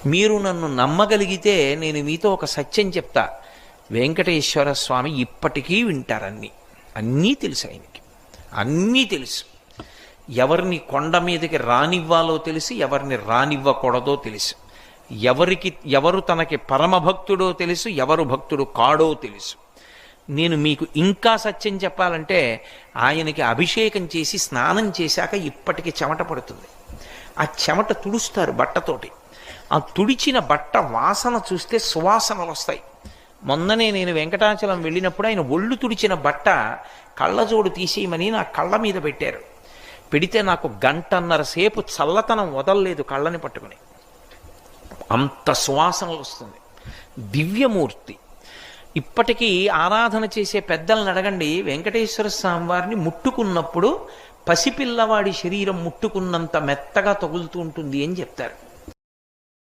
మీరు నన్ను నమ్మగలిగితే నేను మీతో ఒక సత్యం చెప్తా. వెంకటేశ్వర స్వామి ఇప్పటికీ వింటారన్నీ. అన్నీ తెలుసు ఆయనకి, అన్నీ తెలుసు. ఎవరిని కొండ మీదకి రానివ్వాలో తెలుసు, ఎవరిని రానివ్వకూడదో తెలుసు. ఎవరు తనకి పరమభక్తుడో తెలుసు, ఎవరు భక్తుడు కాడో తెలుసు. నేను మీకు ఇంకా సత్యం చెప్పాలంటే, ఆయనకి అభిషేకం చేసి స్నానం చేశాక ఇప్పటికి చెమట పడుతుంది. ఆ చెమట తుడుస్తారు బట్టతోటి. ఆ తుడిచిన బట్ట వాసన చూస్తే సువాసనలు వస్తాయి. మొన్ననే నేను వెంకటాచలం వెళ్ళినప్పుడు ఆయన ఒళ్ళు తుడిచిన బట్ట కళ్ళజోడు తీసేయమని నా కళ్ళ మీద పెట్టారు. పెడితే నాకు 1.5 గంట సేపు చల్లతనం వదలలేదు కళ్ళని పట్టుకుని. అంత సువాసనలు వస్తుంది. దివ్యమూర్తి. ఇప్పటికీ ఆరాధన చేసే పెద్దలను అడగండి, వెంకటేశ్వర స్వామి వారిని ముట్టుకున్నప్పుడు పసిపిల్లవాడి శరీరం ముట్టుకున్నంత మెత్తగా తగులుతూ ఉంటుంది అని చెప్తారు.